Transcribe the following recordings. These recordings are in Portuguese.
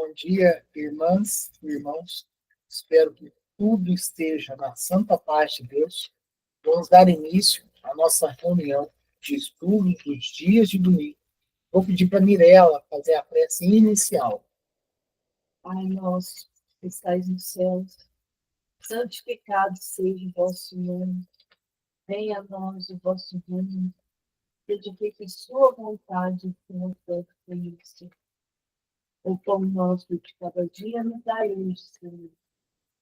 Bom dia, irmãs e irmãos. Espero que tudo esteja na santa paz de Deus. Vamos dar início à nossa reunião de estudos dos dias de domingo. Vou pedir para a Mirella fazer a prece inicial. Pai nosso, que estais nos céus, santificado seja o vosso nome. Venha a nós o vosso reino. Edifique sua vontade, como feito em isso. O pão nosso de cada dia nos dai hoje, Senhor.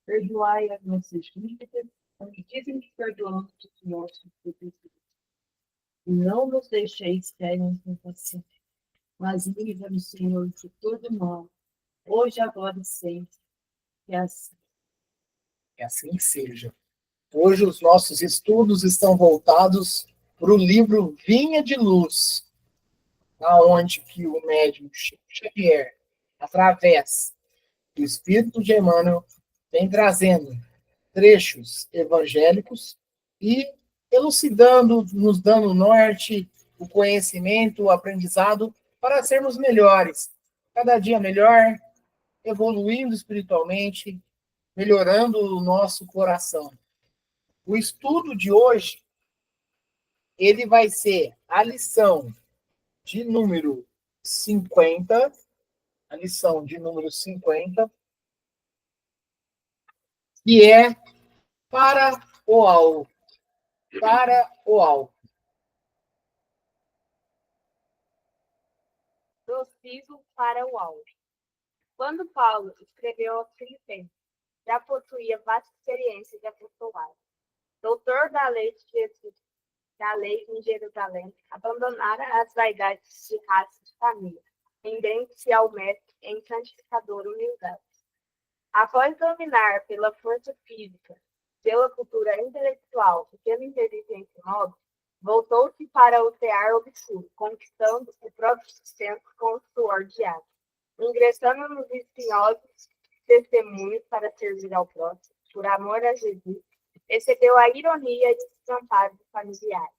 Perdoai as nossas dívidas, como dizem que perdoamos os nossos devedores. E não nos deixeis cair em tentação, mas livra-nos, Senhor, de todo mal, hoje, agora e sempre. E assim. Que assim seja. Hoje os nossos estudos estão voltados para o livro Vinha de Luz, aonde que o médium Chico Xavier, através do Espírito de Emmanuel, vem trazendo trechos evangélicos e elucidando, nos dando norte, o conhecimento, o aprendizado para sermos melhores, cada dia melhor, evoluindo espiritualmente, melhorando o nosso coração. O estudo de hoje, ele vai ser a lição de número 50, a lição de número 50, que é para o alto. Para o alto. Do siso para o alto. Quando Paulo escreveu aos Filipenses, já possuía vasta experiência de apostolado. Doutor da lei de Jesus, da lei em Jerusalém, abandonara as vaidades de raça e de família, rendendo-se ao mestre em santificadora humildade. Após dominar pela força física, pela cultura intelectual e pela inteligência nobre, voltou-se para o tear obscuro, conquistando o próprio sustento com o suor diário, ingressando nos espinhosos testemunhos para servir ao próximo, por amor a Jesus, recebeu a ironia e o desamparo dos familiares,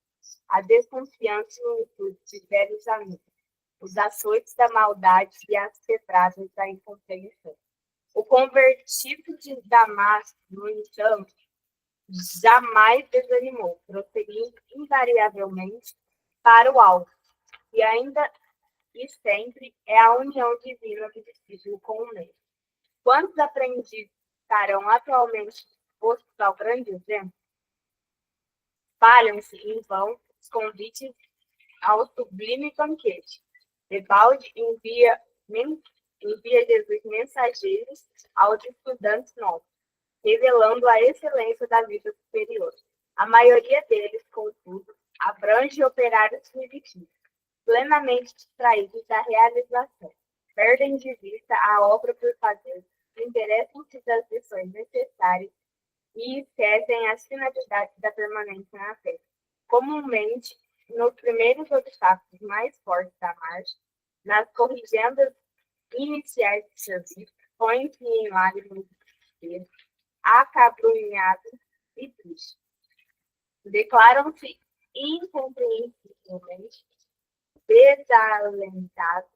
a desconfiança e o insulto de velhos amigos, os açoites da maldade e as pedradas da incompreensão. O convertido de Damasco, no entanto, jamais desanimou, prosseguindo invariavelmente para o alto, e ainda e sempre é a união divina do discípulo com o mesmo. Quantos aprendizes estarão atualmente expostos ao grande exemplo? Falham-se em vão os convites ao sublime banquete. Debalde envia Jesus mensageiros aos estudantes novos, revelando a excelência da vida superior. A maioria deles, contudo, abrange operários primitivos, plenamente distraídos da realização. Perdem de vista a obra por fazer, interessam-se das lições necessárias e esquecem as finalidades da permanência na Terra. Comumente, nos primeiros obstáculos mais fortes da marcha, nas corrigendas iniciais de serviço, põem-se em lágrimas de tristeza, acabrunhados e tristes. Declaram-se incompreensivelmente desalentados,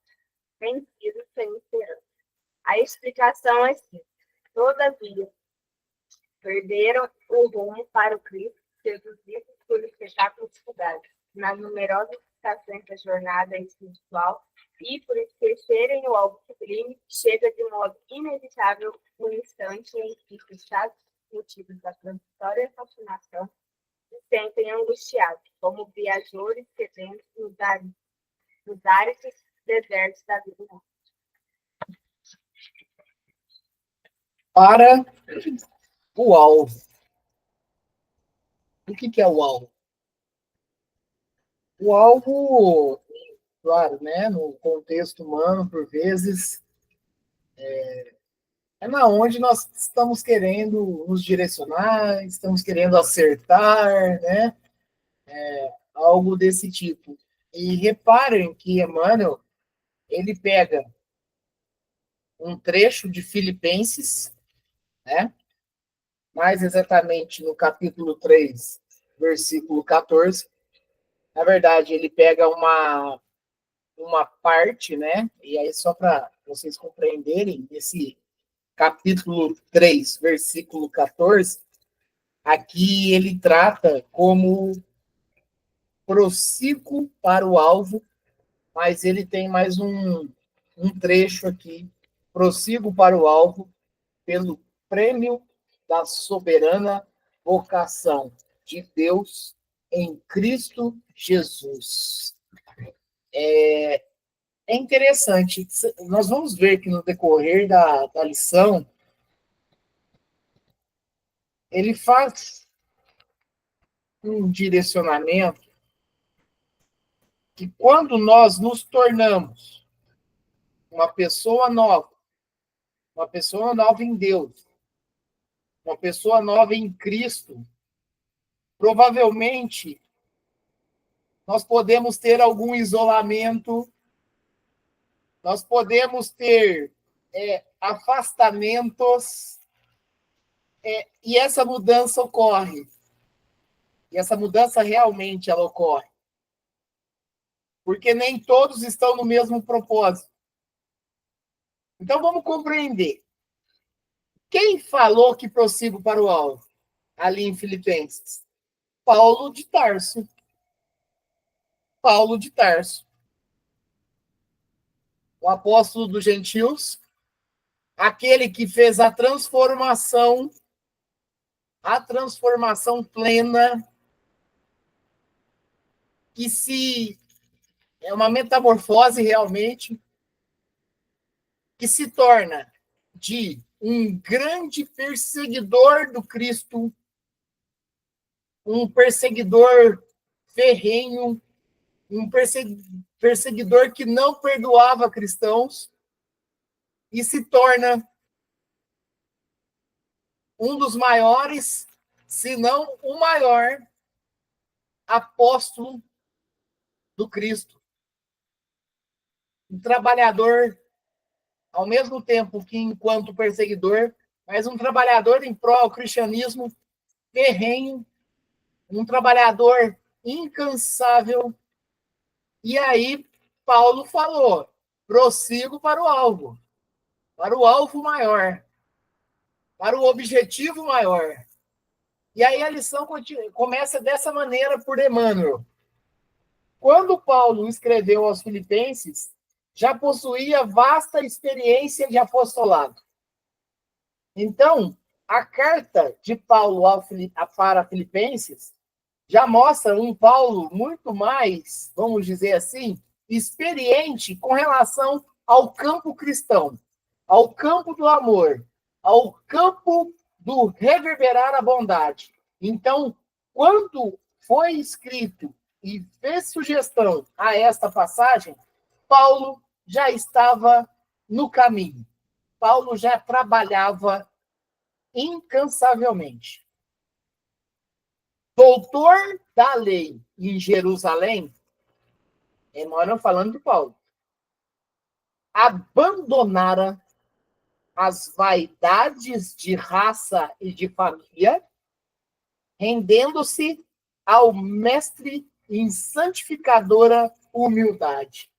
vencidos sem esperança. A explicação é simples. Todavia, perderam o rumo para o Cristo, seduzidos por espetáculos fugaces, nas numerosas estações da jornada espiritual, e por esquecerem o algo sublime, chega de modo inevitável um instante em que, fechados os motivos da transitória fascinação, se sentem angustiados, como viajores sedentos nos áridos desertos da vida. Para o alvo. O que é o alvo? O alvo, claro, né, no contexto humano, por vezes, é na onde nós estamos querendo nos direcionar, estamos querendo acertar, né? Algo desse tipo. E reparem que Emmanuel, ele pega um trecho de Filipenses, né? Mais exatamente no capítulo 3, versículo 14. Na verdade, ele pega uma parte, né? E aí, só para vocês compreenderem, esse capítulo 3, versículo 14, aqui ele trata como prossigo para o alvo, mas ele tem mais um trecho aqui, prossigo para o alvo, pelo prêmio da soberana vocação de Deus em Cristo Jesus. É interessante, nós vamos ver que no decorrer da lição, ele faz um direcionamento que quando nós nos tornamos uma pessoa nova em Deus, uma pessoa nova em Cristo, provavelmente nós podemos ter algum isolamento, nós podemos ter afastamentos, e essa mudança ocorre. E essa mudança realmente ela ocorre. Porque nem todos estão no mesmo propósito. Então vamos compreender. Quem falou que prossigo para o alvo? Ali em Filipenses. Paulo de Tarso. Paulo de Tarso. O apóstolo dos gentios, aquele que fez a transformação plena, que é uma metamorfose realmente, que se torna de um grande perseguidor do Cristo, um perseguidor ferrenho, um perseguidor que não perdoava cristãos, e se torna um dos maiores, se não o maior, apóstolo do Cristo. Um trabalhador, ao mesmo tempo que enquanto perseguidor, mas um trabalhador em prol ao cristianismo ferrenho, um trabalhador incansável. E aí, Paulo falou, prossigo para o alvo maior, para o objetivo maior. E aí a lição começa dessa maneira por Emmanuel. Quando Paulo escreveu aos Filipenses, já possuía vasta experiência de apostolado. Então, a carta de Paulo para Filipenses já mostra um Paulo muito mais, vamos dizer assim, experiente com relação ao campo cristão, ao campo do amor, ao campo do reverberar a bondade. Então, quando foi escrito e fez sugestão a esta passagem, Paulo já estava no caminho. Paulo já trabalhava incansavelmente. Doutor da lei em Jerusalém, Emmanuel falando de Paulo, abandonara as vaidades de raça e de família, rendendo-se ao mestre em santificadora humildade.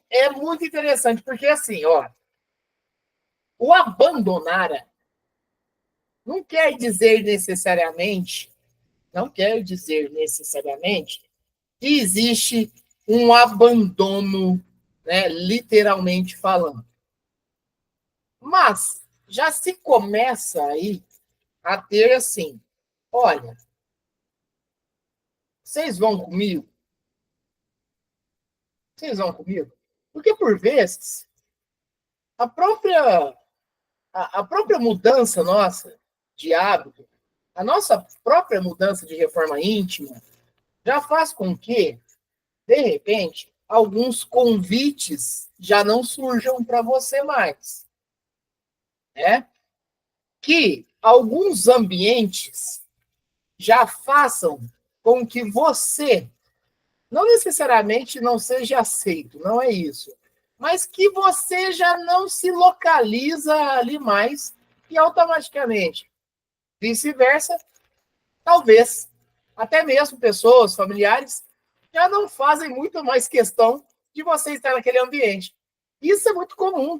É muito interessante, porque assim, ó, o abandonara não quer dizer necessariamente que existe um abandono, né, literalmente falando. Mas já se começa aí a ter assim, olha, vocês vão comigo? Vocês vão comigo? Porque, por vezes, a própria mudança nossa de hábito, a nossa própria mudança de reforma íntima, já faz com que, de repente, alguns convites já não surjam para você mais. Né? Que alguns ambientes já façam com que você não necessariamente não seja aceito, não é isso, mas que você já não se localiza ali mais e automaticamente, vice-versa, talvez até mesmo pessoas, familiares, já não fazem muito mais questão de você estar naquele ambiente. Isso é muito comum.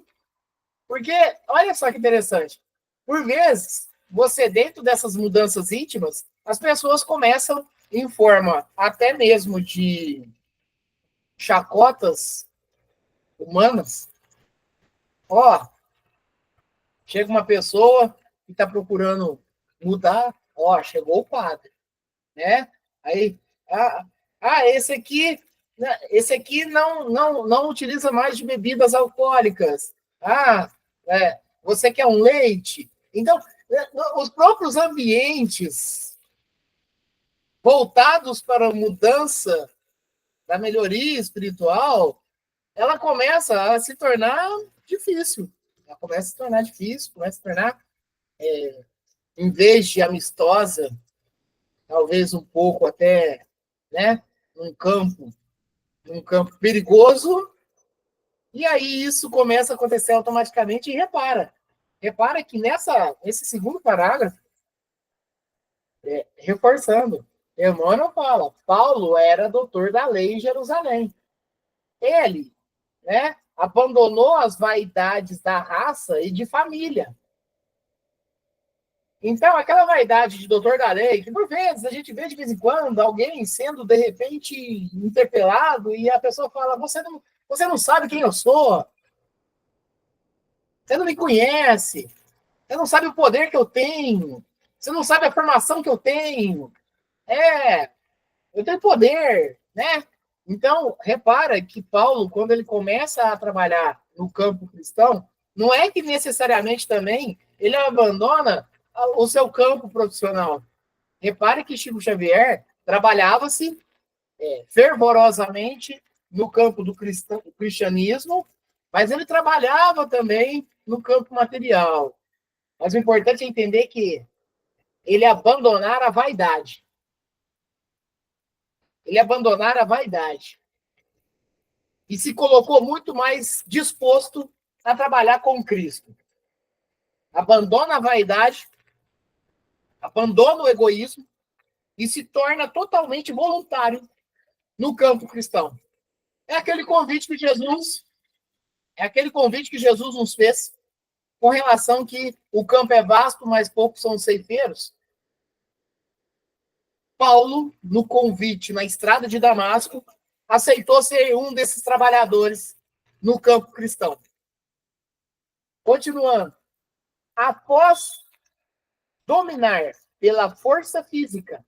Porque, olha só que interessante, por vezes, você dentro dessas mudanças íntimas, as pessoas começam em forma até mesmo de chacotas humanas. Ó, chega uma pessoa que está procurando mudar, ó, chegou o padre, né? Aí, ah, esse aqui não utiliza mais de bebidas alcoólicas. Ah, você quer um leite? Então, os próprios ambientes voltados para a mudança da melhoria espiritual, ela começa a se tornar difícil. Ela começa a se tornar difícil, começa a se tornar, em vez de amistosa, talvez um pouco até, né, num campo perigoso, e aí isso começa a acontecer automaticamente e repara que nesse segundo parágrafo, reforçando, Emmanuel fala, Paulo era doutor da lei em Jerusalém. Ele, né, abandonou as vaidades da raça e de família. Então, aquela vaidade de doutor da lei, que por vezes a gente vê de vez em quando alguém sendo, de repente, interpelado e a pessoa fala, você não sabe quem eu sou, você não me conhece, você não sabe o poder que eu tenho, você não sabe a formação que eu tenho. Eu tenho poder, né? Então, repara que Paulo, quando ele começa a trabalhar no campo cristão, não é que necessariamente também ele abandona o seu campo profissional. Repare que Chico Xavier trabalhava-se fervorosamente no campo do cristianismo, mas ele trabalhava também no campo material. Mas o importante é entender que ele abandonara a vaidade. Ele abandonara a vaidade. E se colocou muito mais disposto a trabalhar com Cristo. Abandona a vaidade, abandona o egoísmo e se torna totalmente voluntário no campo cristão. É aquele convite que Jesus nos fez com relação que o campo é vasto, mas poucos são os ceifeiros. Paulo, no convite na estrada de Damasco, aceitou ser um desses trabalhadores no campo cristão. Continuando. Após dominar pela força física,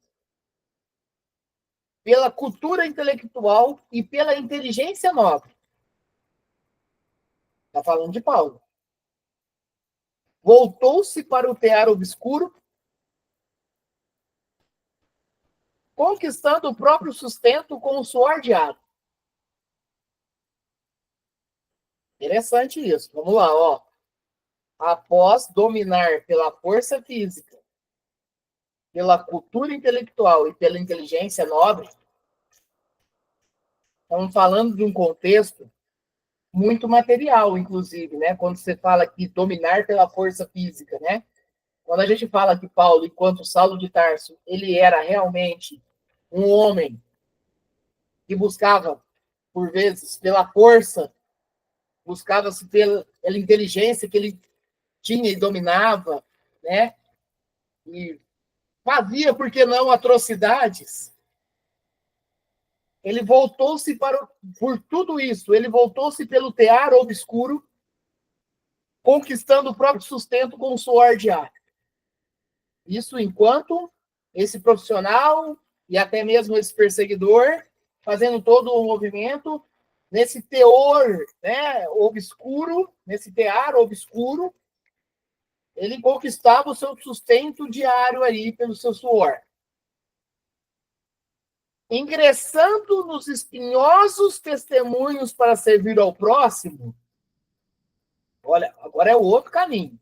pela cultura intelectual e pela inteligência nobre. Está falando de Paulo. Voltou-se para o tear obscuro, conquistando o próprio sustento com o suor diário. Interessante isso. Vamos lá, ó. Após dominar pela força física, pela cultura intelectual e pela inteligência nobre, estamos falando de um contexto muito material, inclusive, né? Quando você fala que dominar pela força física, né? Quando a gente fala que Paulo, enquanto Saulo de Tarso, ele era realmente um homem que buscava, por vezes, pela força, buscava-se pela inteligência que ele tinha e dominava, né? E fazia, por que não, atrocidades. Ele voltou-se por tudo isso, ele voltou-se pelo tear obscuro, conquistando o próprio sustento com o suor diário. Isso enquanto esse profissional e até mesmo esse perseguidor, fazendo todo o movimento, nesse teor, né, obscuro, nesse tear obscuro, ele conquistava o seu sustento diário aí pelo seu suor. Ingressando nos espinhosos testemunhos para servir ao próximo, olha, agora é o outro caminho.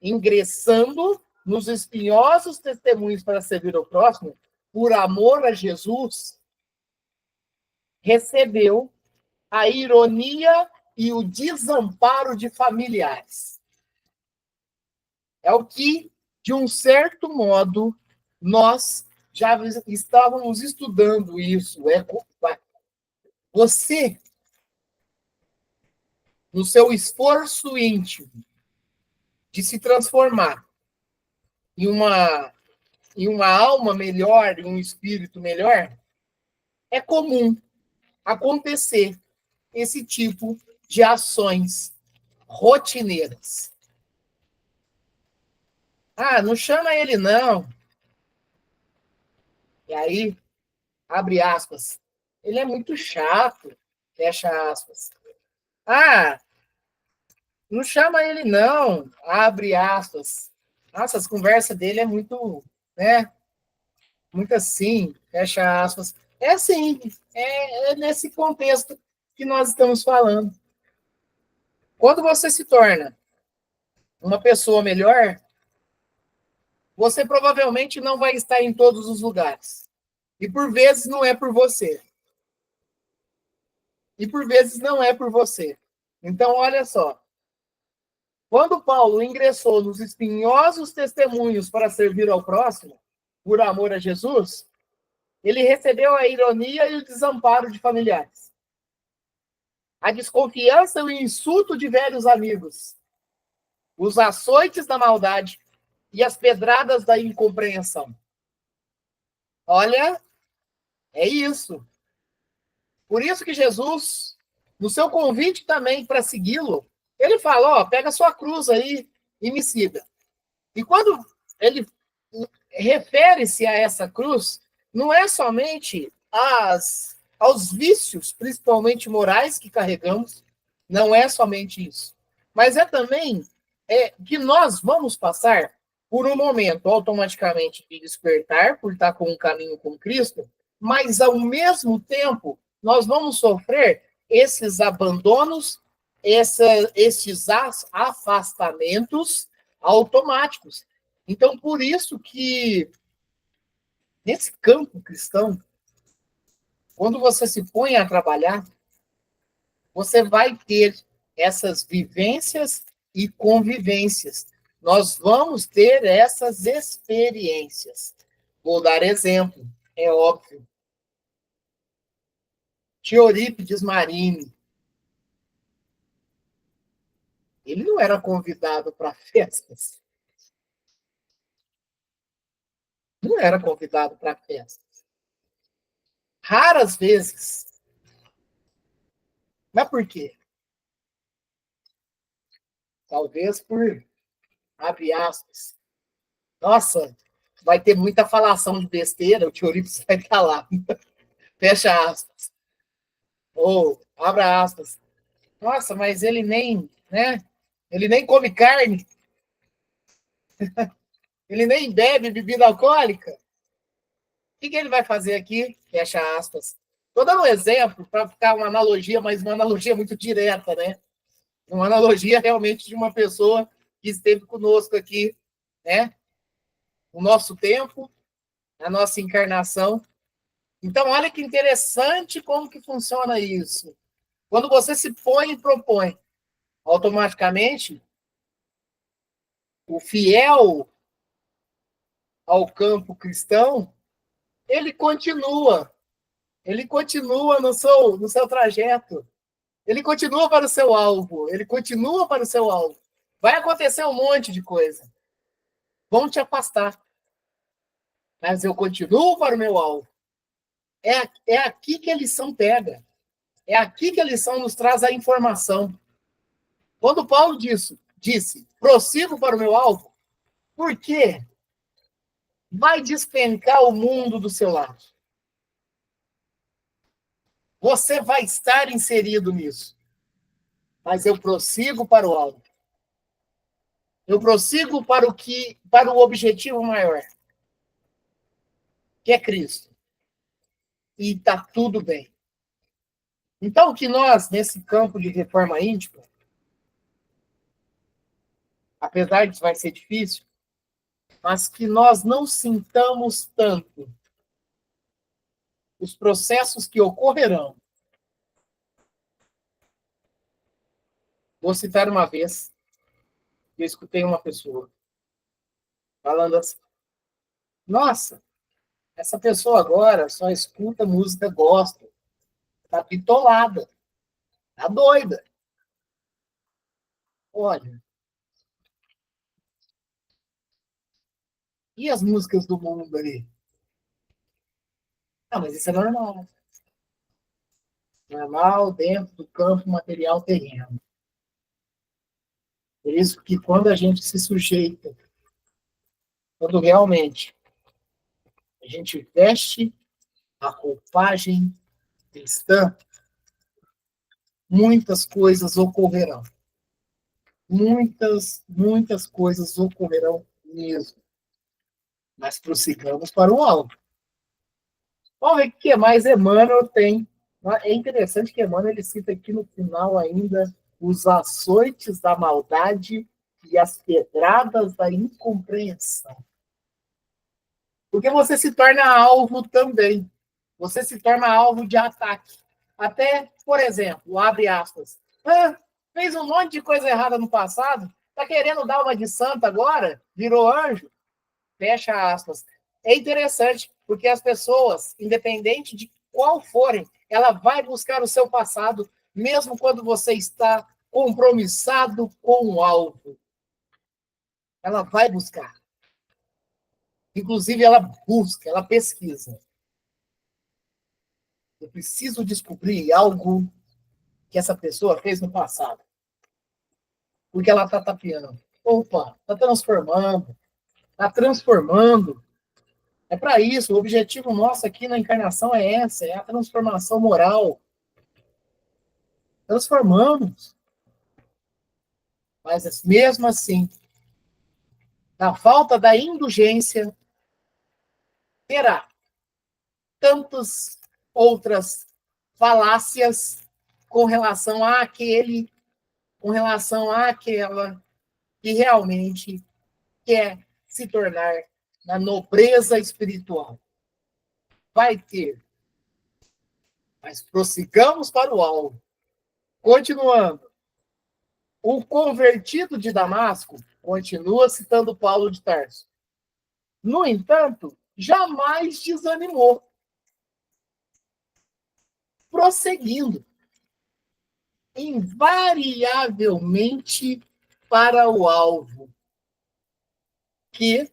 Ingressando nos espinhosos testemunhos para servir ao próximo, por amor a Jesus, recebeu a ironia e o desamparo de familiares. É o que, de um certo modo, nós já estávamos estudando isso. Você, no seu esforço íntimo, de se transformar em uma alma melhor, em um espírito melhor, é comum acontecer esse tipo de ações rotineiras. Ah, não chama ele não. E aí, abre aspas, ele é muito chato, fecha aspas. Ah, não chama ele não, abre aspas. Nossa, as conversas dele é muito, né? Muito assim, fecha aspas. É assim, é nesse contexto que nós estamos falando. Quando você se torna uma pessoa melhor, você provavelmente não vai estar em todos os lugares. E por vezes não é por você. E por vezes não é por você. Então, olha só. Quando Paulo ingressou nos espinhosos testemunhos para servir ao próximo, por amor a Jesus, ele recebeu a ironia e o desamparo de familiares, a desconfiança e o insulto de velhos amigos, os açoites da maldade e as pedradas da incompreensão. Olha, é isso. Por isso que Jesus, no seu convite também para segui-lo, ele fala, ó, pega sua cruz aí e me siga. E quando ele refere-se a essa cruz, não é somente aos vícios, principalmente morais, que carregamos, não é somente isso. Mas é também que nós vamos passar por um momento automaticamente de despertar, por estar com um caminho com Cristo, mas ao mesmo tempo nós vamos sofrer esses abandonos, esses afastamentos automáticos. Então, por isso que nesse campo cristão, quando você se põe a trabalhar, você vai ter essas vivências e convivências. Nós vamos ter essas experiências. Vou dar exemplo, é óbvio. Eurípides Marini, ele não era convidado para festas. Não era convidado para festas. Raras vezes. Mas por quê? Talvez por, abre aspas, nossa, vai ter muita falação de besteira, o Eurípides vai estar lá. Fecha aspas. Ou, abra aspas. Nossa, mas ele nem, né? Ele nem come carne. Ele nem bebe bebida alcoólica. O que ele vai fazer aqui? Fecha aspas. Estou dando um exemplo para ficar uma analogia, mas uma analogia muito direta, né? Uma analogia realmente de uma pessoa que esteve conosco aqui, né? O nosso tempo, a nossa encarnação. Então, olha que interessante como que funciona isso. Quando você se põe e propõe, automaticamente, o fiel ao campo cristão, ele continua no seu trajeto, ele continua para o seu alvo, ele continua para o seu alvo. Vai acontecer um monte de coisa. Vão te afastar. Mas eu continuo para o meu alvo. É aqui que a lição pega. É aqui que a lição nos traz a informação. Quando Paulo disse, prossigo para o meu alvo, por quê? Vai despencar o mundo do seu lado. Você vai estar inserido nisso. Mas eu prossigo para o alvo. Eu prossigo para o objetivo maior, que é Cristo. E está tudo bem. Então, que nós, nesse campo de reforma íntima, apesar de vai ser difícil, mas que nós não sintamos tanto os processos que ocorrerão. Vou citar uma vez, eu escutei uma pessoa falando assim, nossa, essa pessoa agora só escuta música gospel, tá bitolada, tá doida. Olha, E as músicas do mundo ali? Ah, mas isso é normal. Normal dentro do campo material terreno. Por isso que quando a gente se sujeita, quando realmente a gente veste a roupagem cristã, muitas coisas ocorrerão. Muitas coisas ocorrerão mesmo. Mas prossigamos para o alvo. Vamos ver o que mais Emmanuel tem. É interessante que Emmanuel ele cita aqui no final ainda os açoites da maldade e as pedradas da incompreensão. Porque você se torna alvo também. Você se torna alvo de ataque. Até, por exemplo, abre aspas. Fez um monte de coisa errada no passado, tá querendo dar uma de santa agora? Virou anjo? Fecha aspas. É interessante, porque as pessoas, independente de qual forem, ela vai buscar o seu passado, mesmo quando você está compromissado com o alvo. Ela vai buscar. Inclusive, ela busca, ela pesquisa. Eu preciso descobrir algo que essa pessoa fez no passado. Porque ela está tapeando. Opa, está transformando. Está transformando. É para isso. O objetivo nosso aqui na encarnação é essa. É a transformação moral. Transformamos. Mas mesmo assim, na falta da indulgência, terá tantas outras falácias com relação àquele, com relação àquela que realmente quer se tornar na nobreza espiritual. Vai ter. Mas prossigamos para o alvo. Continuando. O convertido de Damasco continua citando Paulo de Tarso. No entanto, jamais desanimou. Prosseguindo. Invariavelmente para o alvo. Que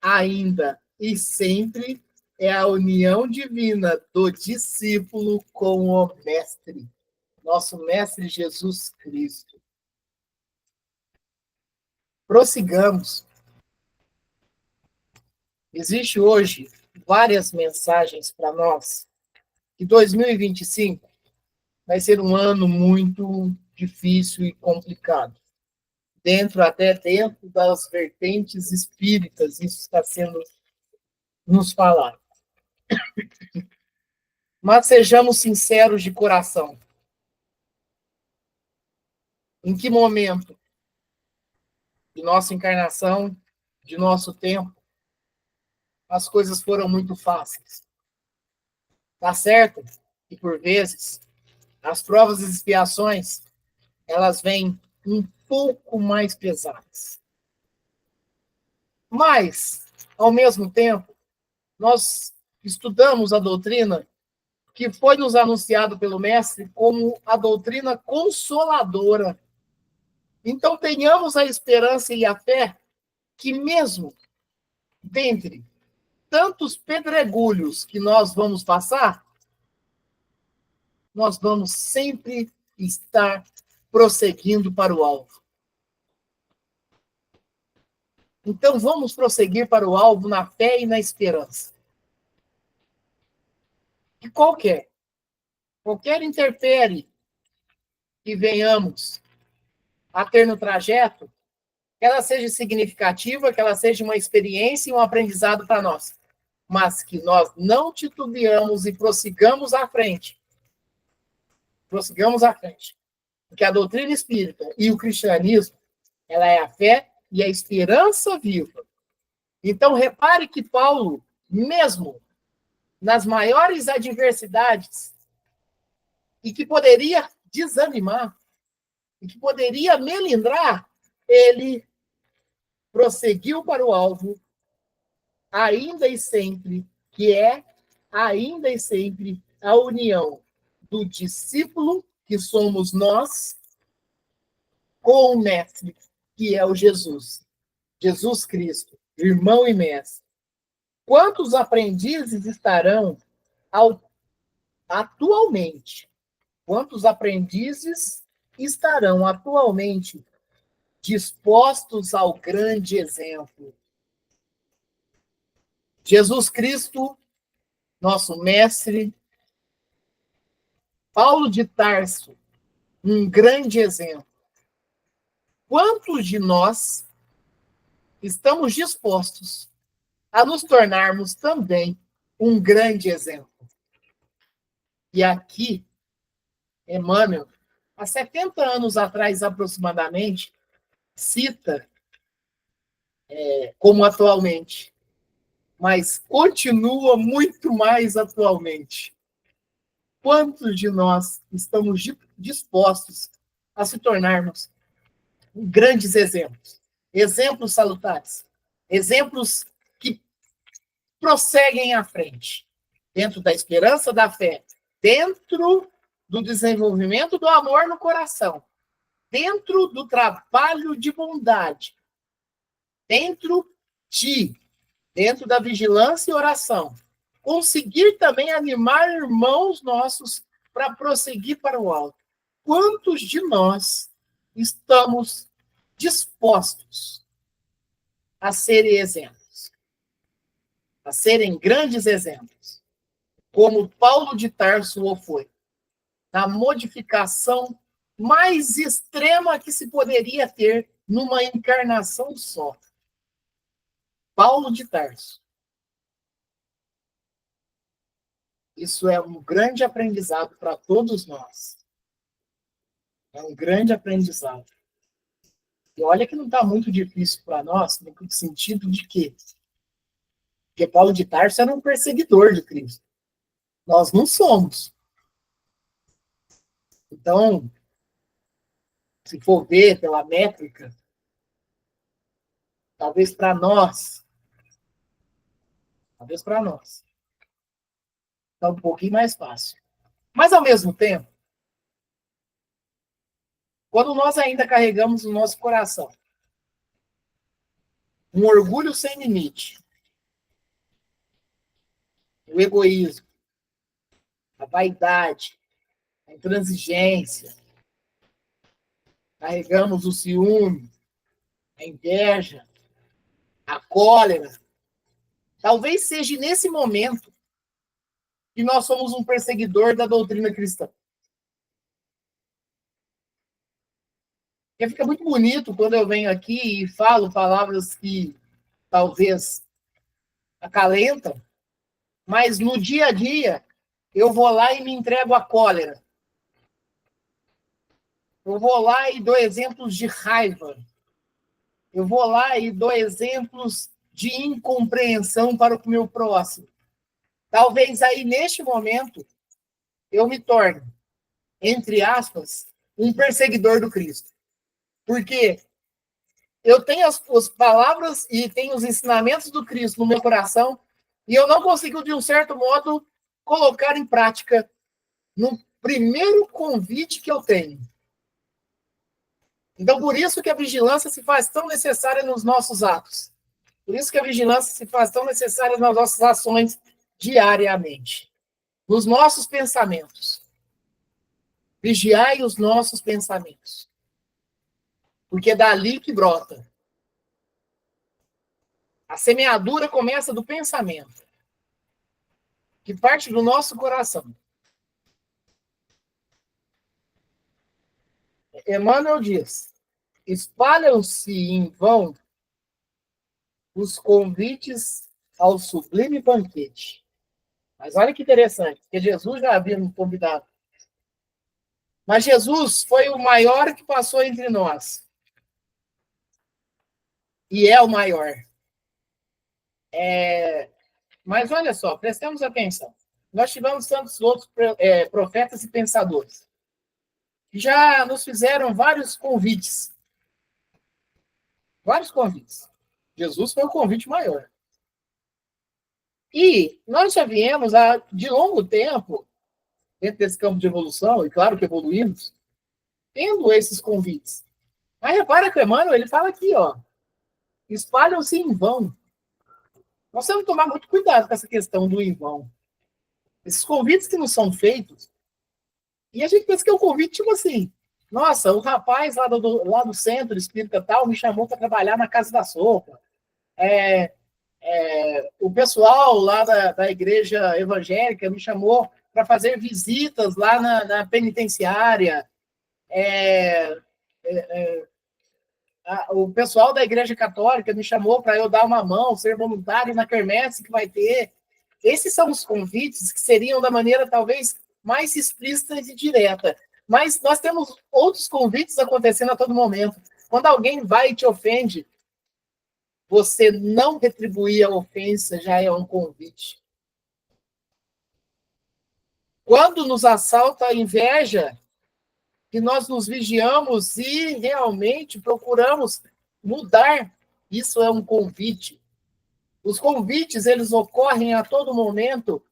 ainda e sempre é a união divina do discípulo com o mestre, nosso mestre Jesus Cristo. Prossigamos. Existe hoje várias mensagens para nós que 2025 vai ser um ano muito difícil e complicado. Até dentro das vertentes espíritas, isso está sendo nos falado. Mas sejamos sinceros de coração. Em que momento de nossa encarnação, de nosso tempo, as coisas foram muito fáceis? Tá certo que, por vezes, as provas e expiações, elas vêm um pouco mais pesadas. Mas, ao mesmo tempo, nós estudamos a doutrina que foi nos anunciado pelo Mestre como a doutrina consoladora. Então, tenhamos a esperança e a fé que mesmo dentre tantos pedregulhos que nós vamos passar, nós vamos sempre estar prosseguindo para o alvo. Então, vamos prosseguir para o alvo na fé e na esperança. E qualquer intempérie que venhamos a ter no trajeto, que ela seja significativa, que ela seja uma experiência e um aprendizado para nós, mas que nós não titubeamos e prossigamos à frente. Prossigamos à frente. Porque a doutrina espírita e o cristianismo, ela é a fé e a esperança viva. Então, repare que Paulo, mesmo nas maiores adversidades, e que poderia desanimar, e que poderia melindrar, ele prosseguiu para o alvo, ainda e sempre, que é ainda e sempre a união do discípulo, que somos nós, com o mestre, que é o Jesus. Jesus Cristo, irmão e mestre. Quantos aprendizes estarão atualmente? Quantos aprendizes estarão atualmente dispostos ao grande exemplo? Jesus Cristo, nosso mestre, Paulo de Tarso, um grande exemplo. Quantos de nós estamos dispostos a nos tornarmos também um grande exemplo? E aqui, Emmanuel, há 70 anos atrás aproximadamente, cita como atualmente, mas continua muito mais atualmente. Quantos de nós estamos dispostos a se tornarmos grandes exemplos? Exemplos salutares. Exemplos que prosseguem à frente. Dentro da esperança, da fé. Dentro do desenvolvimento do amor no coração. Dentro do trabalho de bondade. Dentro da vigilância e oração. Conseguir também animar irmãos nossos para prosseguir para o alto. Quantos de nós estamos dispostos a serem exemplos? A serem grandes exemplos? Como Paulo de Tarso o foi. Na modificação mais extrema que se poderia ter numa encarnação só. Paulo de Tarso. Isso é um grande aprendizado para todos nós. É um grande aprendizado. E olha que não está muito difícil para nós, no sentido de quê? Porque Paulo de Tarso era um perseguidor de Cristo. Nós não somos. Então, se for ver pela métrica, talvez para nós, está um pouquinho mais fácil. Mas, ao mesmo tempo, quando nós ainda carregamos no nosso coração um orgulho sem limite, o egoísmo, a vaidade, a intransigência, carregamos o ciúme, a inveja, a cólera, talvez seja nesse momento que nós somos um perseguidor da doutrina cristã. Porque fica muito bonito quando eu venho aqui e falo palavras que talvez acalentam, mas no dia a dia eu vou lá e me entrego à cólera. Eu vou lá e dou exemplos de raiva. Eu vou lá e dou exemplos de incompreensão para o meu próximo. Talvez aí, neste momento, eu me torne, entre aspas, um perseguidor do Cristo. Porque eu tenho as palavras e tenho os ensinamentos do Cristo no meu coração e eu não consigo, de um certo modo, colocar em prática no primeiro convite que eu tenho. Então, por isso que a vigilância se faz tão necessária nos nossos atos. Por isso que a vigilância se faz tão necessária nas nossas ações diariamente. Nos nossos pensamentos. Vigiai os nossos pensamentos. Porque é dali que brota. A semeadura começa do pensamento. Que parte do nosso coração. Emmanuel diz: espalham-se em vão os convites ao sublime banquete. Mas olha que interessante, porque Jesus já havia me convidado. Mas Jesus foi o maior que passou entre nós. E é o maior. Mas olha só, prestemos atenção. Nós tivemos tantos outros profetas e pensadores que já nos fizeram vários convites. Vários convites. Jesus foi o convite maior. E nós já viemos de longo tempo, dentro desse campo de evolução, e claro que evoluímos, tendo esses convites. Mas repara que o Emmanuel, ele fala aqui, ó, espalham-se em vão. Nós temos que tomar muito cuidado com essa questão do em vão. Esses convites que não são feitos, e a gente pensa que é um convite, tipo assim, nossa, o rapaz lá do centro espírita tal me chamou para trabalhar na Casa da Sopa. O pessoal lá da igreja evangélica me chamou para fazer visitas lá na penitenciária. O pessoal da igreja católica me chamou para eu dar uma mão, ser voluntário na quermesse que vai ter. Esses são os convites que seriam da maneira talvez mais explícita e direta. Mas nós temos outros convites acontecendo a todo momento. Quando alguém vai e te ofende, você não retribuir a ofensa já é um convite. Quando nos assalta a inveja, que nós nos vigiamos e realmente procuramos mudar, isso é um convite. Os convites, eles ocorrem a todo momento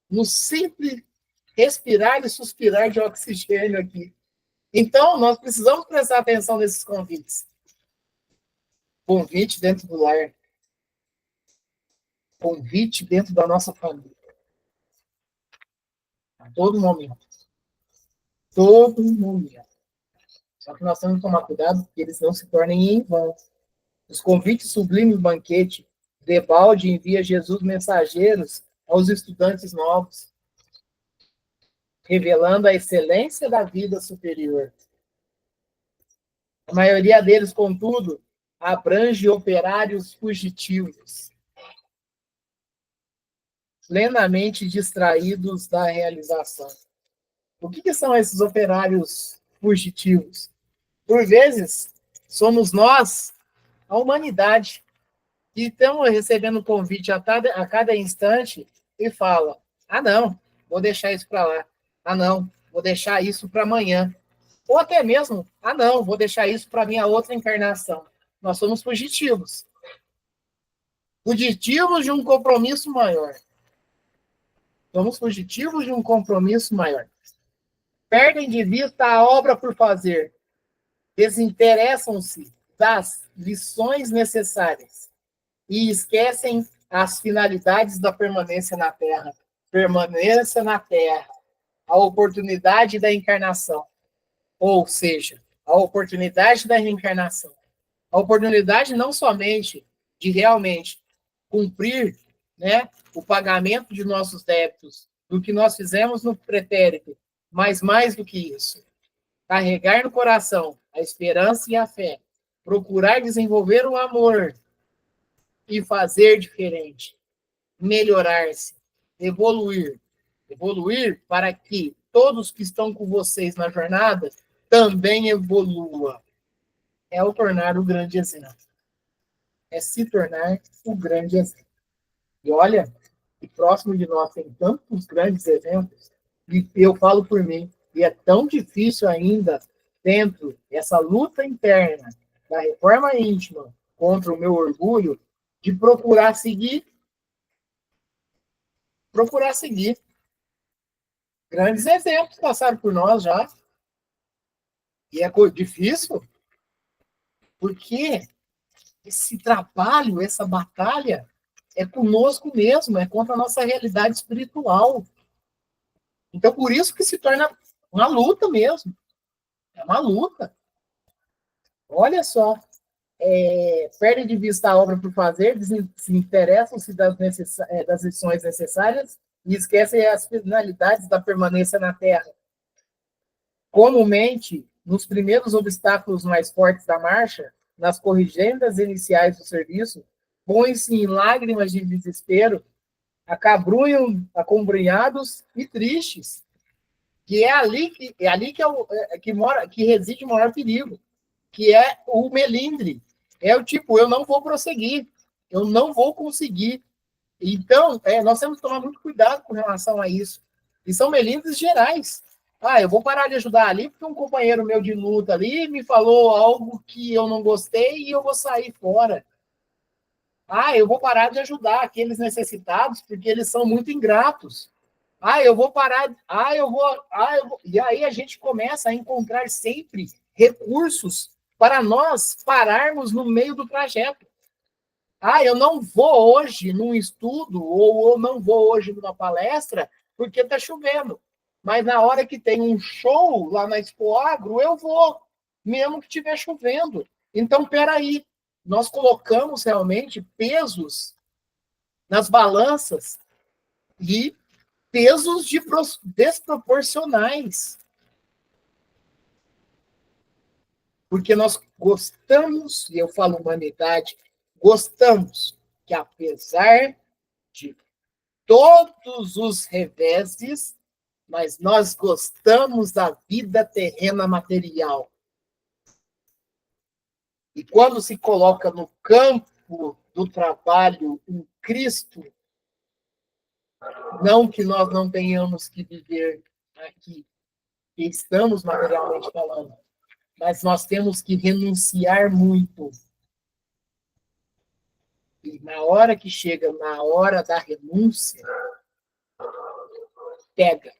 no simples respirar e suspirar de oxigênio aqui. Então, nós precisamos prestar atenção nesses convites. Convite dentro do lar. Convite dentro da nossa família. A todo momento. Todo momento. Só que nós temos que tomar cuidado que eles não se tornem em vão. Os convites sublimes do banquete, Debalde envia Jesus mensageiros aos estudantes novos, revelando a excelência da vida superior. A maioria deles, contudo, abrange operários fugitivos, plenamente distraídos da realização. O que são esses operários fugitivos? Por vezes, somos nós, a humanidade, que estamos recebendo convite a cada instante e fala, não, vou deixar isso para lá. Não, vou deixar isso para amanhã. Ou até mesmo, não, vou deixar isso para minha outra encarnação. Nós somos fugitivos. Fugitivos de um compromisso maior. Somos fugitivos de um compromisso maior. Perdem de vista a obra por fazer. Desinteressam-se das lições necessárias e esquecem as finalidades da permanência na Terra. Permanência na Terra. A oportunidade da encarnação. Ou seja, a oportunidade da reencarnação. A oportunidade não somente de realmente cumprir, né, o pagamento de nossos débitos, do que nós fizemos no pretérito, mas mais do que isso, carregar no coração a esperança e a fé, procurar desenvolver o amor e fazer diferente, melhorar-se, evoluir para que todos que estão com vocês na jornada também evoluam. É o tornar o grande exemplo. É se tornar o grande exemplo. E olha, que próximo de nós tem tantos grandes exemplos, e eu falo por mim, e é tão difícil ainda, dentro dessa luta interna da reforma íntima contra o meu orgulho, de procurar seguir. Grandes exemplos passaram por nós já. E é difícil, porque esse trabalho, essa batalha, é conosco mesmo, é contra a nossa realidade espiritual. Então, por isso que se torna uma luta mesmo. É uma luta. Olha só, perdem de vista a obra por fazer, desinteressam-se das lições necessárias e esquecem as finalidades da permanência na Terra. Comumente, nos primeiros obstáculos mais fortes da marcha, nas corrigendas iniciais do serviço, põem-se em lágrimas de desespero, acabrunham acombrunhados e tristes, que é ali que reside o maior perigo, que é o melindre. É o tipo, eu não vou prosseguir, eu não vou conseguir. Então, nós temos que tomar muito cuidado com relação a isso. E são melindres gerais. Eu vou parar de ajudar ali porque um companheiro meu de luta ali me falou algo que eu não gostei e eu vou sair fora. Eu vou parar de ajudar aqueles necessitados porque eles são muito ingratos. Eu vou parar. E aí a gente começa a encontrar sempre recursos para nós pararmos no meio do trajeto. Ah, eu não vou hoje num estudo, ou eu não vou hoje numa palestra, porque está chovendo. Mas na hora que tem um show lá na Expo Agro, eu vou, mesmo que estiver chovendo. Então, peraí, nós colocamos realmente pesos nas balanças e pesos desproporcionais. Porque nós gostamos, e eu falo humanidade, gostamos que apesar de todos os reveses, mas nós gostamos da vida terrena material. E quando se coloca no campo do trabalho em Cristo, não que nós não tenhamos que viver aqui, que estamos materialmente falando, mas nós temos que renunciar muito. E na hora que chega, na hora da renúncia, pega.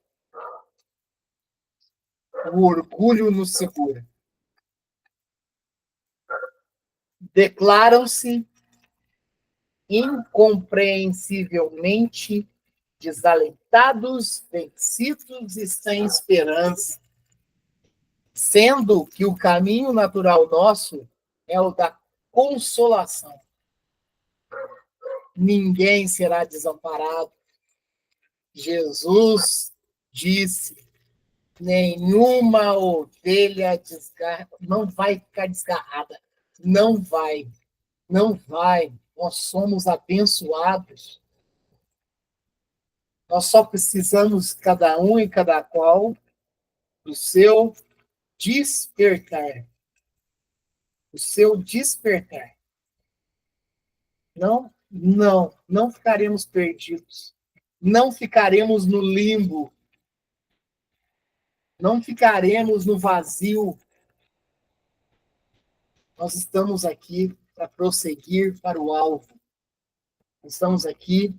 O orgulho nos segura. Declaram-se incompreensivelmente desalentados, vencidos e sem esperança, sendo que o caminho natural nosso é o da consolação. Ninguém será desamparado. Jesus disse: nenhuma ovelha não vai ficar desgarrada. Não vai. Não vai. Nós somos abençoados. Nós só precisamos, cada um e cada qual, do seu despertar. O seu despertar. Não ficaremos perdidos. Não ficaremos no limbo. Não ficaremos no vazio. Nós estamos aqui para prosseguir para o alvo. Estamos aqui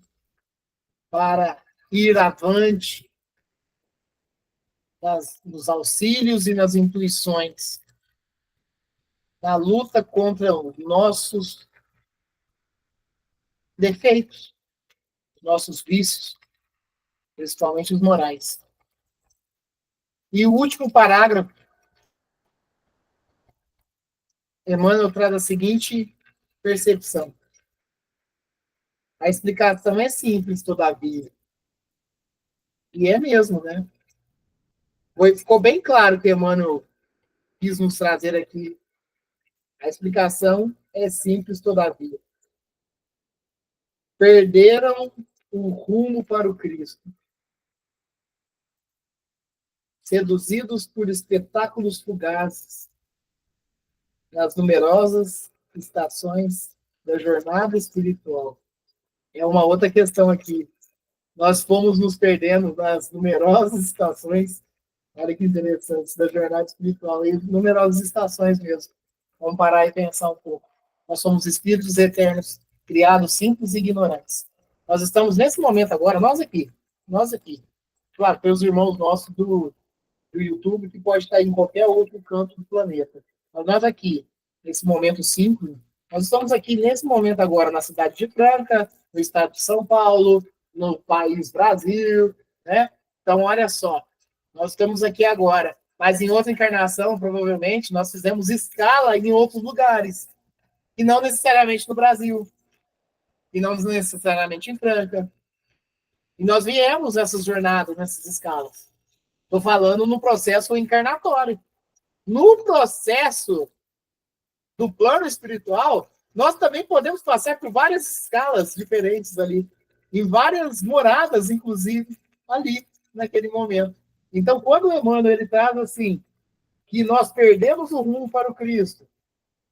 para ir avante nos auxílios e nas intuições, na luta contra os nossos defeitos, nossos vícios, principalmente os morais. E o último parágrafo, Emmanuel traz a seguinte percepção. A explicação é simples, todavia. E é mesmo, né? Ficou bem claro que Emmanuel quis nos trazer aqui. A explicação é simples, todavia. Perderam o rumo para o Cristo. Seduzidos por espetáculos fugazes, nas numerosas estações da jornada espiritual. É uma outra questão aqui. Nós fomos nos perdendo nas numerosas estações, olha que interessante, da jornada espiritual, e numerosas estações mesmo. Vamos parar e pensar um pouco. Nós somos espíritos eternos, criados simples e ignorantes. Nós estamos nesse momento agora, nós aqui. Claro, tem os irmãos nossos do YouTube, que pode estar em qualquer outro canto do planeta. Mas nós aqui, nesse momento 5, nós estamos aqui nesse momento agora na cidade de Franca, no estado de São Paulo, no país Brasil, né? Então, olha só, nós estamos aqui agora, mas em outra encarnação, provavelmente, nós fizemos escala em outros lugares, e não necessariamente no Brasil, e não necessariamente em Franca. E nós viemos nessas jornadas, nessas escalas. Estou falando no processo encarnatório. No processo do plano espiritual, nós também podemos passar por várias escalas diferentes ali, em várias moradas, inclusive, ali, naquele momento. Então, quando o Emmanuel ele traz assim, que nós perdemos o rumo para o Cristo,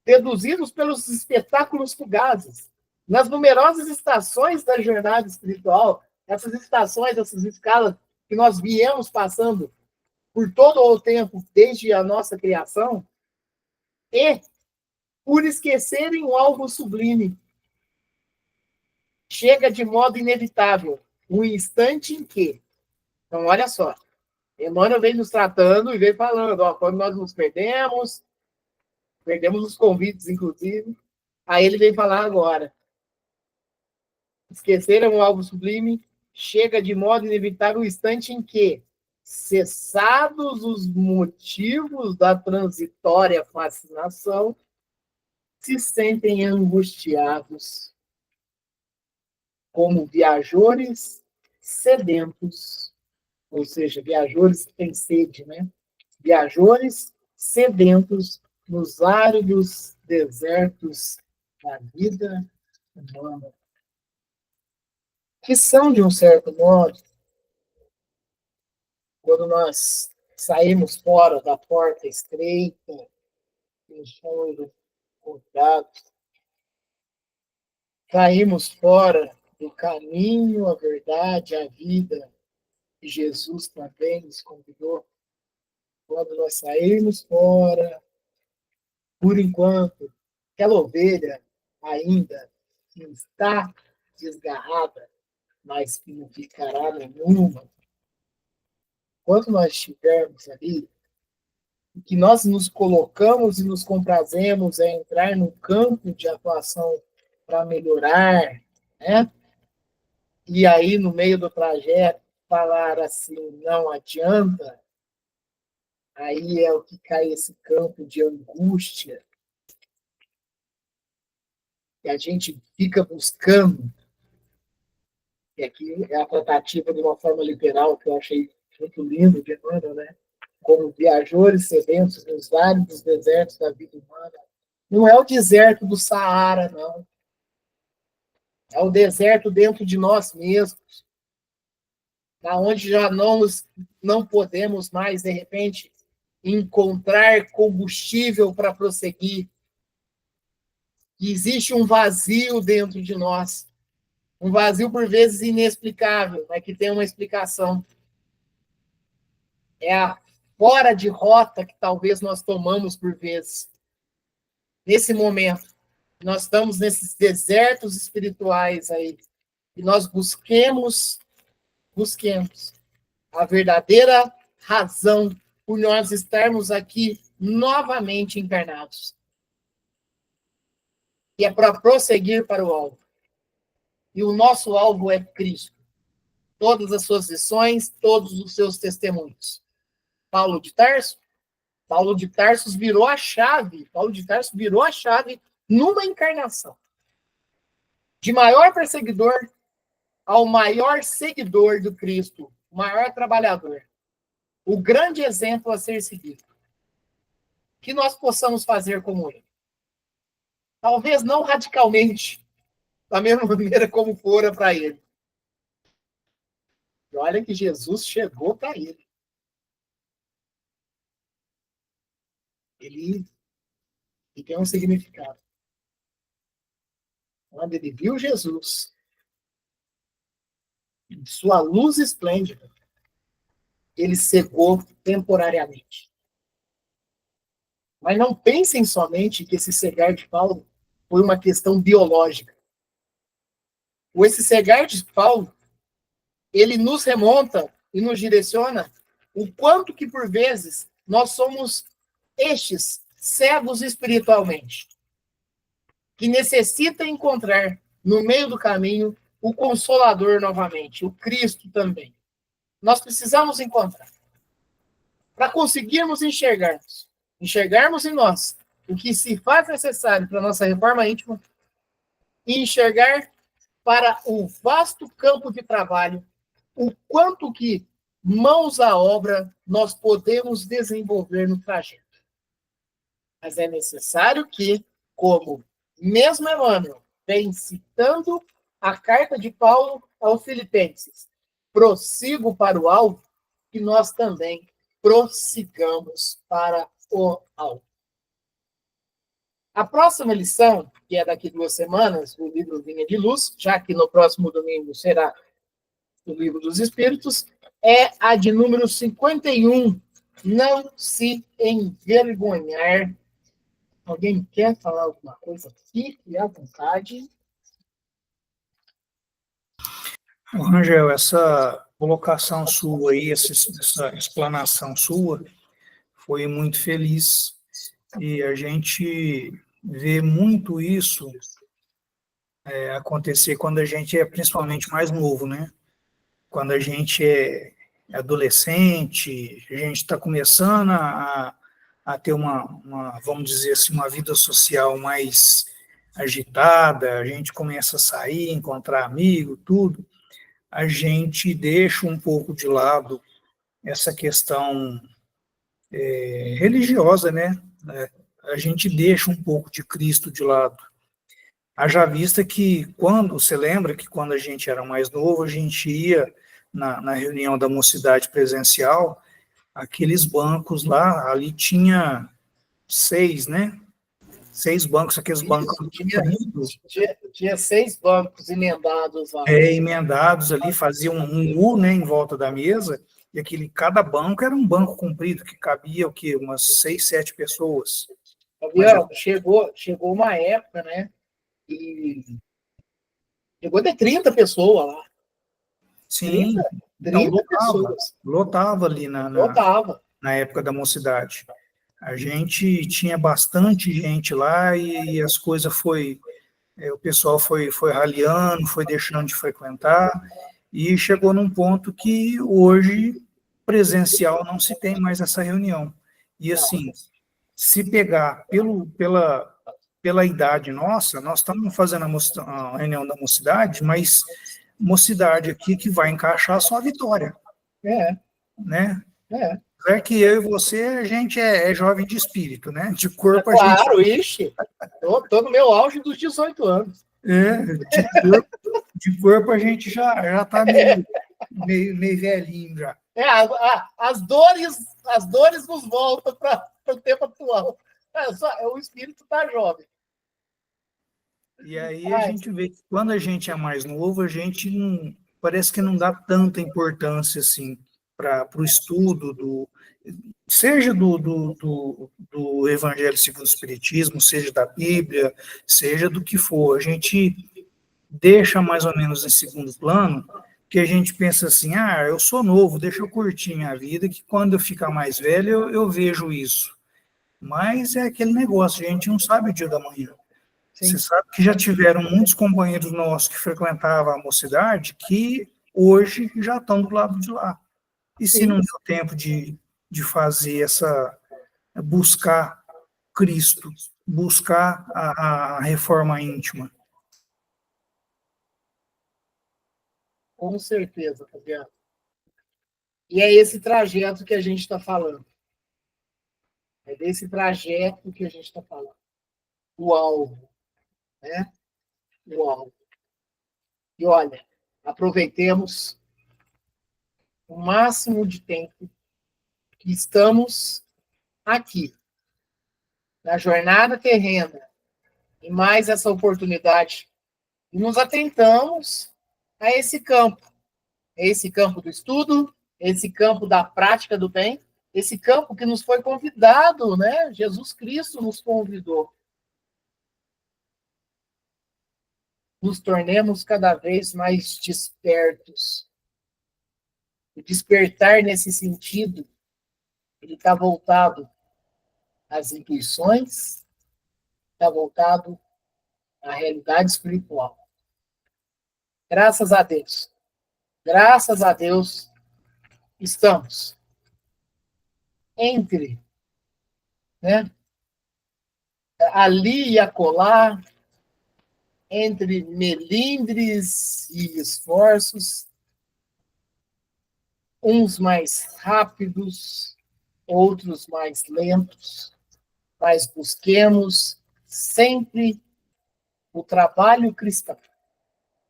seduzidos pelos espetáculos fugazes, nas numerosas estações da jornada espiritual, essas estações, essas escalas que nós viemos passando por todo o tempo, desde a nossa criação, e por esquecerem o alvo sublime. Chega de modo inevitável um instante em que... Então, olha só, Emmanuel vem nos tratando e vem falando, ó, quando nós nos perdemos os convites, inclusive, aí ele vem falar agora, Esqueceram o alvo sublime, chega de modo inevitável o instante em que, cessados os motivos da transitória fascinação, se sentem angustiados, como viajores sedentos, ou seja, viajores que têm sede, né? Viajores sedentos nos áridos desertos da vida humana, que são, de um certo modo, quando nós saímos fora da porta estreita, em fundo, cuidado, saímos fora do caminho, a verdade, a vida, que Jesus também nos convidou. Quando nós sairmos fora, por enquanto, aquela ovelha ainda está desgarrada, mas que não ficará nenhuma. Quando nós estivermos ali, que nós nos colocamos e nos comprazemos a entrar no campo de atuação para melhorar, né? E aí, no meio do trajeto, falar assim, não adianta, aí é o que cai esse campo de angústia, que a gente fica buscando, e aqui é a tratativa de uma forma literal, que eu achei muito lindo de Emmanuel, né? Como viajores sedentos nos vários dos desertos da vida humana. Não é o deserto do Saara, não. É o deserto dentro de nós mesmos, na onde já não podemos mais, de repente, encontrar combustível para prosseguir. E existe um vazio dentro de nós. Um vazio, por vezes, inexplicável, mas que tem uma explicação. É a fora de rota que talvez nós tomamos por vezes. Nesse momento, nós estamos nesses desertos espirituais aí. E nós busquemos a verdadeira razão por nós estarmos aqui novamente encarnados. E é para prosseguir para o alvo. E o nosso alvo é Cristo. Todas as suas lições, todos os seus testemunhos. Paulo de Tarso virou a chave. Paulo de Tarso virou a chave numa encarnação. De maior perseguidor ao maior seguidor do Cristo, o maior trabalhador. O grande exemplo a ser seguido. Que nós possamos fazer como ele. Talvez não radicalmente, da mesma maneira como fora para ele. E olha que Jesus chegou para ele. Ele tem um significado. Quando ele viu Jesus, em sua luz esplêndida, ele cegou temporariamente. Mas não pensem somente que esse cegar de Paulo foi uma questão biológica. Esse cegar de Paulo, ele nos remonta e nos direciona o quanto que, por vezes, nós somos estes cegos espiritualmente, que necessita encontrar no meio do caminho o Consolador novamente, o Cristo também. Nós precisamos encontrar. Para conseguirmos enxergarmos em nós o que se faz necessário para a nossa reforma íntima e enxergar para o vasto campo de trabalho o quanto que, mãos à obra, nós podemos desenvolver no trajeto. Mas é necessário que, como mesmo Emmanuel vem citando a carta de Paulo aos Filipenses, prossigo para o alvo, que nós também prossigamos para o alvo. A próxima lição, que é daqui 2 semanas, do livro Vinha de Luz, já que no próximo domingo será o Livro dos Espíritos, é a de número 51, Não se envergonhar. Alguém quer falar alguma coisa? Fique à vontade. Rangel, essa colocação sua aí, essa explanação sua, foi muito feliz. E a gente vê muito isso acontecer quando a gente é principalmente mais novo, né? Quando a gente é adolescente, a gente está começando a ter vamos dizer assim, uma vida social mais agitada, a gente começa a sair, encontrar amigo, tudo, a gente deixa um pouco de lado essa questão religiosa, né? A gente deixa um pouco de Cristo de lado. Haja vista que você lembra que quando a gente era mais novo, a gente ia na reunião da mocidade presencial, aqueles bancos lá, ali tinha 6, né? 6 bancos, aqueles bancos Isso, compridos, tinha 6 bancos emendados lá. emendados ali, faziam um U, né, em volta da mesa, e cada banco era um banco comprido, que cabia o quê? Umas 6, 7 pessoas. Fabiano, chegou uma época, né? E chegou até 30 pessoas lá. Sim, 30, então 30 pessoas. lotava ali Lotava. na época da mocidade. A gente tinha bastante gente lá e as coisas o pessoal foi raliando, foi deixando de frequentar e chegou num ponto que hoje presencial não se tem mais essa reunião. E assim, se pegar pela idade nossa, nós estamos fazendo a reunião da mocidade, mas mocidade aqui que vai encaixar só a Vitória, É, né? é. É que eu e você, a gente é jovem de espírito, né? De corpo a gente... Claro, ixi. Tô no meu auge dos 18 anos. De corpo a gente já tá meio velhinho já. As dores nos voltam para o tempo atual. O espírito tá jovem. E aí a gente vê que quando a gente é mais novo, a gente parece que não dá tanta importância assim para o estudo seja do Evangelho segundo o Espiritismo, seja da Bíblia, seja do que for. A gente deixa mais ou menos em segundo plano, que a gente pensa assim, eu sou novo, deixa eu curtir minha vida, que quando eu ficar mais velho eu vejo isso. Mas é aquele negócio, a gente não sabe o dia da manhã. Sim. Você sabe que já tiveram muitos companheiros nossos que frequentavam a mocidade que hoje já estão do lado de lá. E se não deu tempo de fazer buscar Cristo, buscar a reforma íntima? Com certeza, Fabiano. E é esse trajeto que a gente está falando. É desse trajeto que a gente está falando. O alvo. Né? O alvo. E olha, aproveitemos o máximo de tempo que estamos aqui, na jornada terrena, e mais essa oportunidade. E nos atentamos a esse campo do estudo, esse campo da prática do bem, esse campo que nos foi convidado, né? Jesus Cristo nos convidou. Nos tornemos cada vez mais despertos. O despertar nesse sentido, ele está voltado às intuições, está voltado à realidade espiritual. Graças a Deus, estamos entre, né, ali e acolá, entre melindres e esforços, uns mais rápidos, outros mais lentos, mas busquemos sempre o trabalho cristão.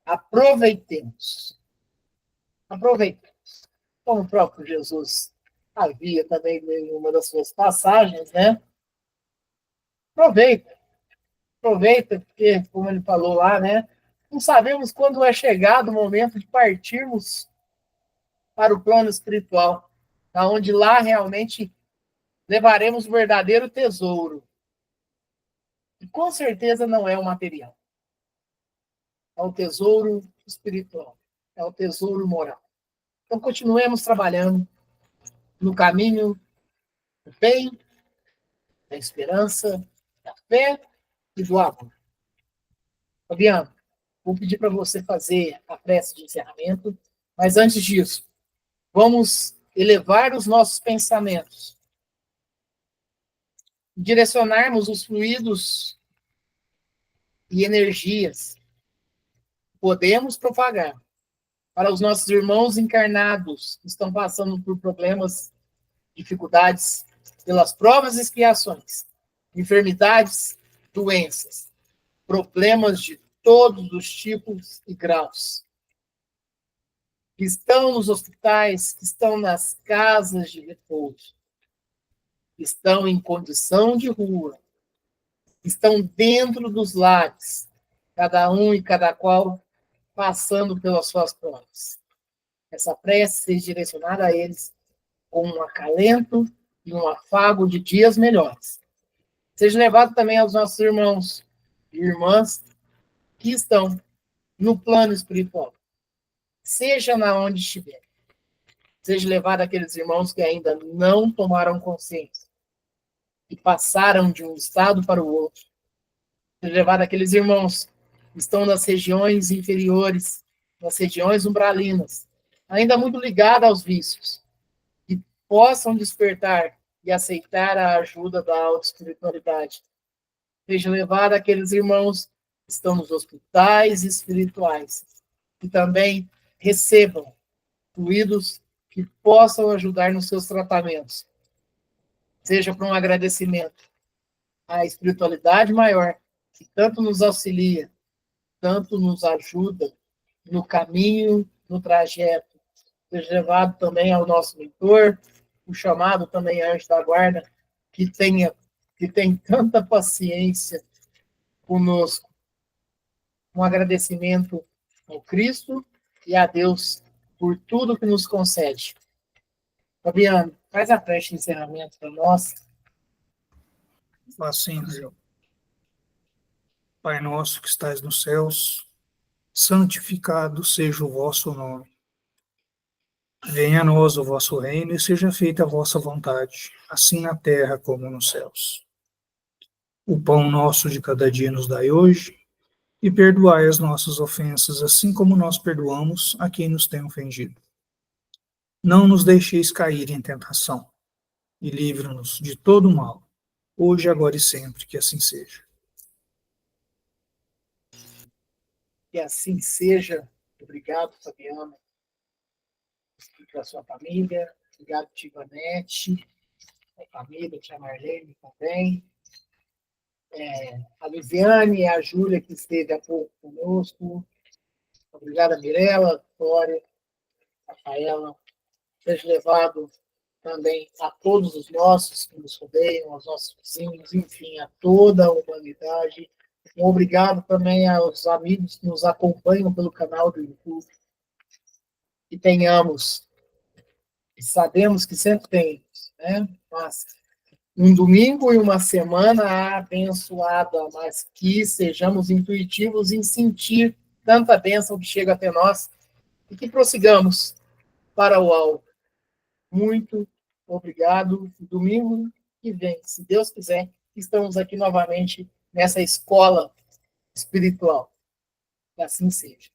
Aproveitemos. Como o próprio Jesus havia também em uma das suas passagens, né? Aproveita, porque, como ele falou lá, né? Não sabemos quando é chegado o momento de partirmos para o plano espiritual, onde lá realmente levaremos o verdadeiro tesouro. E com certeza não é o material. É o tesouro espiritual. É o tesouro moral. Então, continuemos trabalhando no caminho do bem, da esperança, da fé e do amor. Fabiano, vou pedir para você fazer a prece de encerramento, mas antes disso, vamos elevar os nossos pensamentos, direcionarmos os fluidos e energias que podemos propagar para os nossos irmãos encarnados que estão passando por problemas, dificuldades, pelas provas e expiações, enfermidades, doenças, problemas de todos os tipos e graus, que estão nos hospitais, que estão nas casas de repouso, que estão em condição de rua, que estão dentro dos lares, cada um e cada qual passando pelas suas provas. Essa prece seja direcionada a eles com um acalento e um afago de dias melhores. Seja levado também aos nossos irmãos e irmãs que estão no plano espiritual, seja na onde estiver. Seja levado àqueles irmãos que ainda não tomaram consciência e passaram de um estado para o outro. Seja levado àqueles irmãos que estão nas regiões inferiores, nas regiões umbralinas, ainda muito ligados aos vícios, que possam despertar e aceitar a ajuda da autoespiritualidade. Seja levado àqueles irmãos que estão nos hospitais espirituais, que também recebam fluidos que possam ajudar nos seus tratamentos. Seja para um agradecimento à espiritualidade maior, que tanto nos auxilia, tanto nos ajuda no caminho, no trajeto. Seja levado também ao nosso mentor, o chamado também anjo da guarda, que tem tanta paciência conosco. Um agradecimento ao Cristo e a Deus por tudo que nos concede. Fabiano, faz a prece de encerramento para nós. Assim, Senhor. Pai nosso que estais nos céus, santificado seja o vosso nome. Venha a nós o vosso reino e seja feita a vossa vontade, assim na terra como nos céus. O pão nosso de cada dia nos dai hoje, e perdoai as nossas ofensas, assim como nós perdoamos a quem nos tem ofendido. Não nos deixeis cair em tentação, e livra-nos de todo mal, hoje, agora e sempre, que assim seja. Que assim seja. Obrigado, Fabiano, para a sua família. Obrigado, Tivanete, a família, tia Marlene também. A Luziane e a Júlia, que esteve há pouco conosco. Obrigado, Mirella, Vitória, Rafaela. Seja levado também a todos os nossos que nos rodeiam, aos nossos vizinhos, enfim, a toda a humanidade. Obrigado também aos amigos que nos acompanham pelo canal do YouTube. Que tenhamos, e sabemos que sempre temos, né? Mas um domingo e uma semana abençoada, mas que sejamos intuitivos em sentir tanta bênção que chega até nós e que prossigamos para o alvo. Muito obrigado. Domingo que vem, se Deus quiser, estamos aqui novamente nessa escola espiritual. Que assim seja.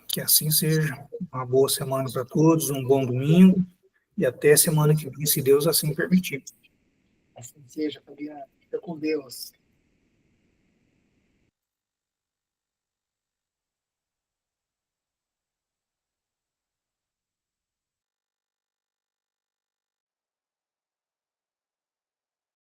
Que assim seja. Uma boa semana para todos, um bom domingo, e até semana que vem, se Deus assim permitir. Assim seja, Fabiano. Fica com Deus.